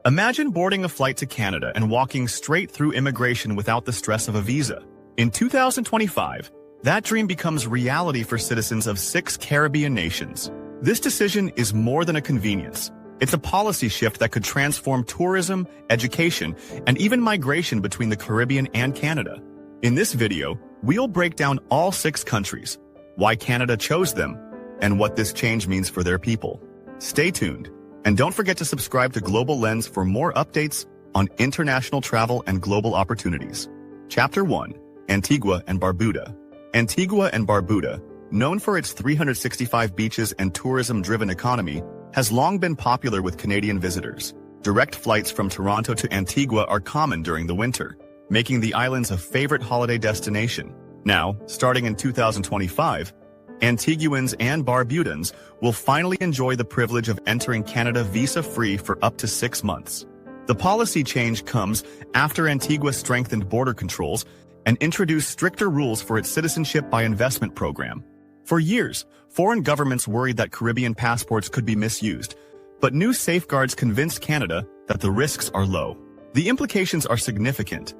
Imagine boarding a flight to Canada and walking straight through immigration without the stress of a visa. In 2025, that dream becomes reality for citizens of 6 Caribbean nations. This decision is more than a convenience. It's a policy shift that could transform tourism, education, and even migration between the Caribbean and Canada. In this video, we'll break down all 6 countries, why Canada chose them, and what this change means for their people. Stay tuned, and don't forget to subscribe to Global Lens for more updates on international travel and global opportunities. Chapter 1. Antigua and Barbuda. Antigua and Barbuda, known for its 365 beaches and tourism-driven economy, has long been popular with Canadian visitors. Direct flights from Toronto to Antigua are common during the winter, making the islands a favorite holiday destination. Now, starting in 2025, Antiguans and Barbudans will finally enjoy the privilege of entering Canada visa-free for up to 6 months. The policy change comes after Antigua strengthened border controls and introduced stricter rules for its citizenship by investment program. For years, foreign governments worried that Caribbean passports could be misused, but new safeguards convinced Canada that the risks are low. The implications are significant.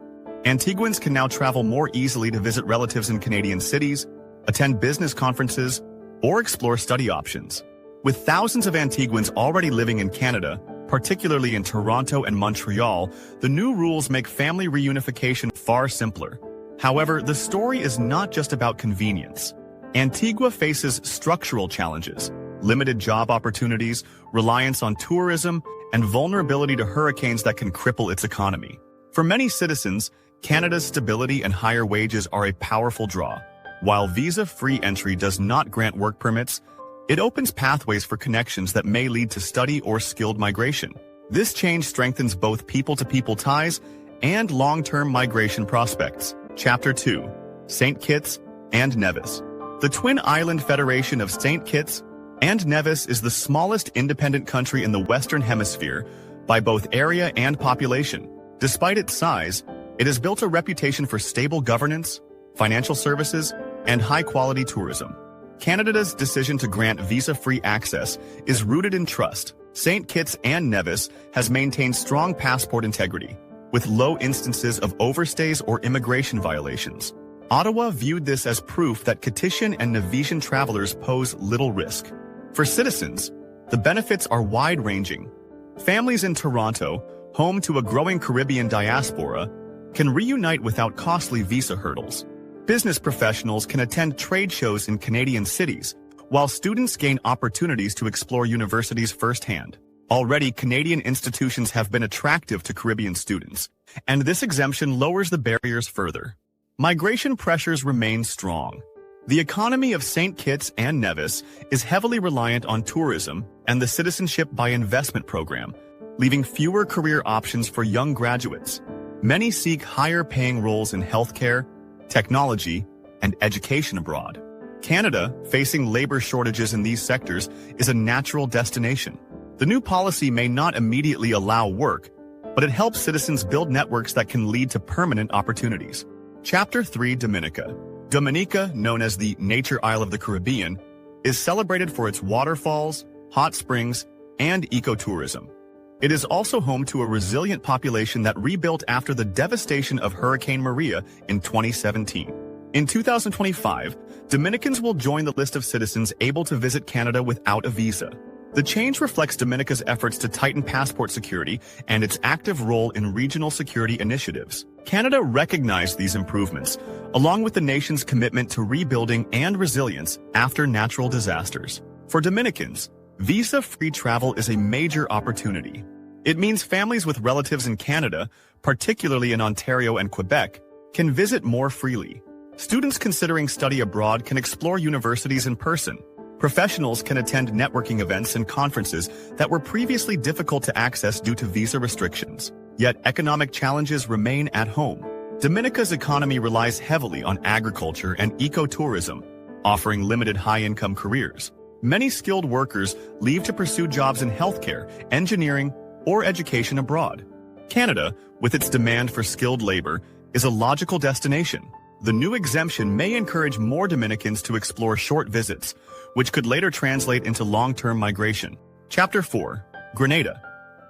Antiguans can now travel more easily to visit relatives in Canadian cities, attend business conferences, or explore study options. With thousands of Antiguans already living in Canada, particularly in Toronto and Montreal, the new rules make family reunification far simpler. However, the story is not just about convenience. Antigua faces structural challenges, limited job opportunities, reliance on tourism, and vulnerability to hurricanes that can cripple its economy. For many citizens, Canada's stability and higher wages are a powerful draw. While visa-free entry does not grant work permits, it opens pathways for connections that may lead to study or skilled migration. This change strengthens both people-to-people ties and long-term migration prospects. Chapter 2. St. Kitts and Nevis. The Twin Island Federation of St. Kitts and Nevis is the smallest independent country in the Western Hemisphere by both area and population. Despite its size, it has built a reputation for stable governance, financial services, and high-quality tourism. Canada's decision to grant visa-free access is rooted in trust. St. Kitts and Nevis has maintained strong passport integrity, with low instances of overstays or immigration violations. Ottawa viewed this as proof that Kittitian and Nevisian travelers pose little risk. For citizens, the benefits are wide-ranging. Families in Toronto, home to a growing Caribbean diaspora, can reunite without costly visa hurdles. Business professionals can attend trade shows in Canadian cities, while students gain opportunities to explore universities firsthand. Already, Canadian institutions have been attractive to Caribbean students, and this exemption lowers the barriers further. Migration pressures remain strong. The economy of St. Kitts and Nevis is heavily reliant on tourism and the citizenship by investment program, leaving fewer career options for young graduates. Many seek higher-paying roles in healthcare, technology, and education abroad. Canada, facing labor shortages in these sectors, is a natural destination. The new policy may not immediately allow work, but it helps citizens build networks that can lead to permanent opportunities. Chapter 3. Dominica. Dominica, known as the Nature Isle of the Caribbean, is celebrated for its waterfalls, hot springs, and ecotourism. It is also home to a resilient population that rebuilt after the devastation of Hurricane Maria in 2017. In 2025, Dominicans will join the list of citizens able to visit Canada without a visa. The change reflects Dominica's efforts to tighten passport security and its active role in regional security initiatives. Canada recognized these improvements, along with the nation's commitment to rebuilding and resilience after natural disasters. For Dominicans, visa-free travel is a major opportunity. It means families with relatives in Canada, particularly in Ontario and Quebec, can visit more freely. Students considering study abroad can explore universities in person. Professionals can attend networking events and conferences that were previously difficult to access due to visa restrictions. Yet economic challenges remain at home. Dominica's economy relies heavily on agriculture and ecotourism, offering limited high-income careers. Many skilled workers leave to pursue jobs in healthcare, engineering, or education abroad. Canada, with its demand for skilled labor, is a logical destination. The new exemption may encourage more Dominicans to explore short visits, which could later translate into long-term migration. Chapter 4. Grenada.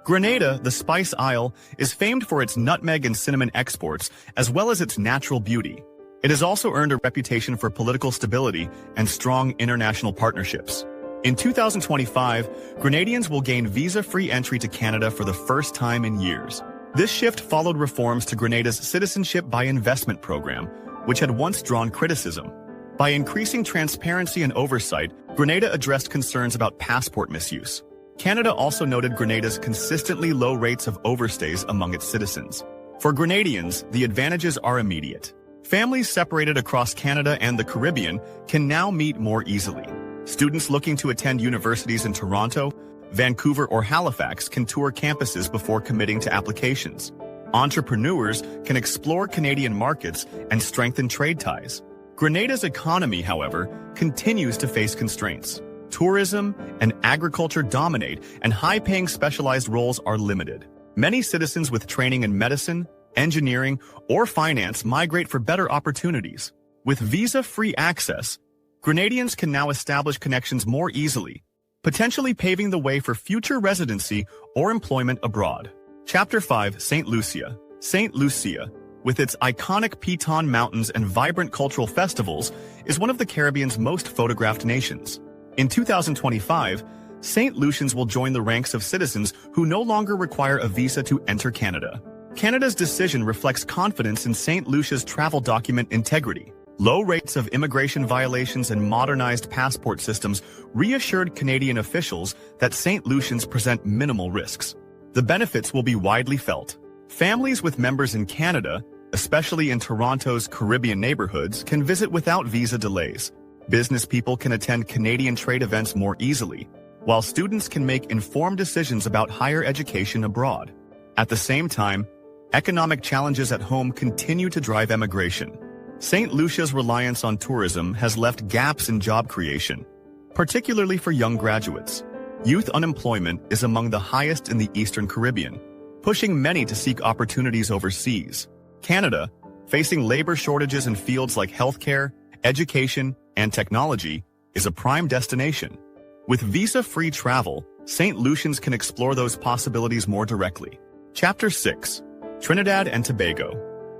Grenada, the Spice Isle, is famed for its nutmeg and cinnamon exports, as well as its natural beauty. It has also earned a reputation for political stability and strong international partnerships. In 2025, Grenadians will gain visa-free entry to Canada for the first time in years. This shift followed reforms to Grenada's Citizenship by Investment program, which had once drawn criticism. By increasing transparency and oversight, Grenada addressed concerns about passport misuse. Canada also noted Grenada's consistently low rates of overstays among its citizens. For Grenadians, the advantages are immediate. Families separated across Canada and the Caribbean can now meet more easily. Students looking to attend universities in Toronto, Vancouver, or Halifax can tour campuses before committing to applications. Entrepreneurs can explore Canadian markets and strengthen trade ties. Grenada's economy, however, continues to face constraints. Tourism and agriculture dominate, and high-paying specialized roles are limited. Many citizens with training in medicine, engineering, or finance migrate for better opportunities. With visa-free access, Grenadians can now establish connections more easily, potentially paving the way for future residency or employment abroad. Chapter 5: St. Lucia. St. Lucia, with its iconic Piton Mountains and vibrant cultural festivals, is one of the Caribbean's most photographed nations. In 2025, St. Lucians will join the ranks of citizens who no longer require a visa to enter Canada. Canada's decision reflects confidence in St. Lucia's travel document integrity. Low rates of immigration violations and modernized passport systems reassured Canadian officials that St. Lucians present minimal risks. The benefits will be widely felt. Families with members in Canada, especially in Toronto's Caribbean neighborhoods, can visit without visa delays. Business people can attend Canadian trade events more easily, while students can make informed decisions about higher education abroad. At the same time, economic challenges at home continue to drive emigration. St. Lucia's reliance on tourism has left gaps in job creation, particularly for young graduates. Youth unemployment is among the highest in the Eastern Caribbean, pushing many to seek opportunities overseas. Canada, facing labor shortages in fields like healthcare, education, and technology, is a prime destination. With visa-free travel, St. Lucians can explore those possibilities more directly. Chapter 6: Trinidad and Tobago.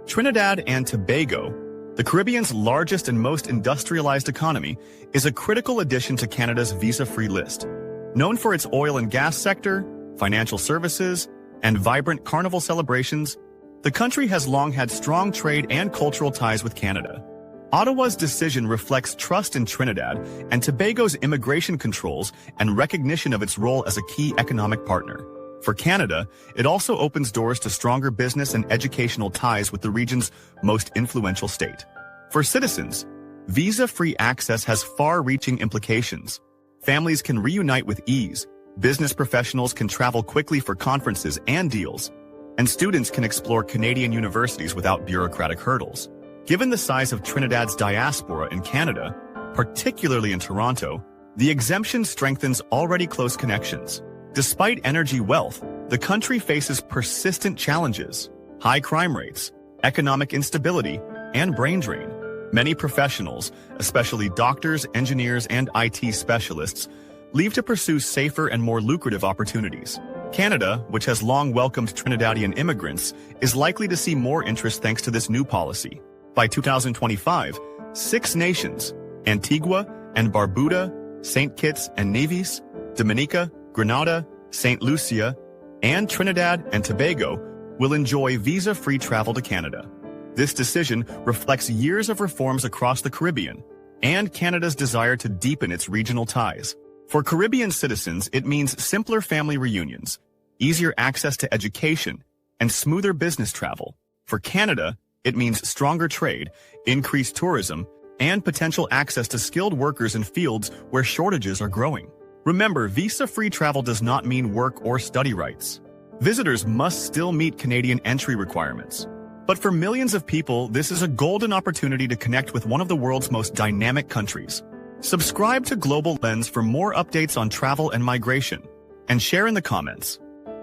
Trinidad and Tobago, the Caribbean's largest and most industrialized economy, is a critical addition to Canada's visa-free list. Known for its oil and gas sector, financial services, and vibrant carnival celebrations, the country has long had strong trade and cultural ties with Canada. Ottawa's decision reflects trust in Trinidad and Tobago's immigration controls and recognition of its role as a key economic partner. For Canada, it also opens doors to stronger business and educational ties with the region's most influential state. For citizens, visa-free access has far-reaching implications. Families can reunite with ease, business professionals can travel quickly for conferences and deals, and students can explore Canadian universities without bureaucratic hurdles. Given the size of Trinidad's diaspora in Canada, particularly in Toronto, the exemption strengthens already close connections. Despite energy wealth, the country faces persistent challenges: high crime rates, economic instability, and brain drain. Many professionals, especially doctors, engineers, and IT specialists, leave to pursue safer and more lucrative opportunities. Canada, which has long welcomed Trinidadian immigrants, is likely to see more interest thanks to this new policy. By 2025, 6 nations, Antigua and Barbuda, St. Kitts and Nevis, Dominica, Grenada, St. Lucia, and Trinidad and Tobago, will enjoy visa-free travel to Canada. This decision reflects years of reforms across the Caribbean and Canada's desire to deepen its regional ties. For Caribbean citizens, it means simpler family reunions, easier access to education, and smoother business travel. For Canada, it means stronger trade, increased tourism, and potential access to skilled workers in fields where shortages are growing. Remember, visa-free travel does not mean work or study rights. Visitors must still meet Canadian entry requirements. But for millions of people, this is a golden opportunity to connect with one of the world's most dynamic countries. Subscribe to Global Lens for more updates on travel and migration, and share in the comments.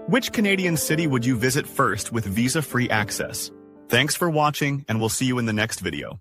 Which Canadian city would you visit first with visa-free access? Thanks for watching, and we'll see you in the next video.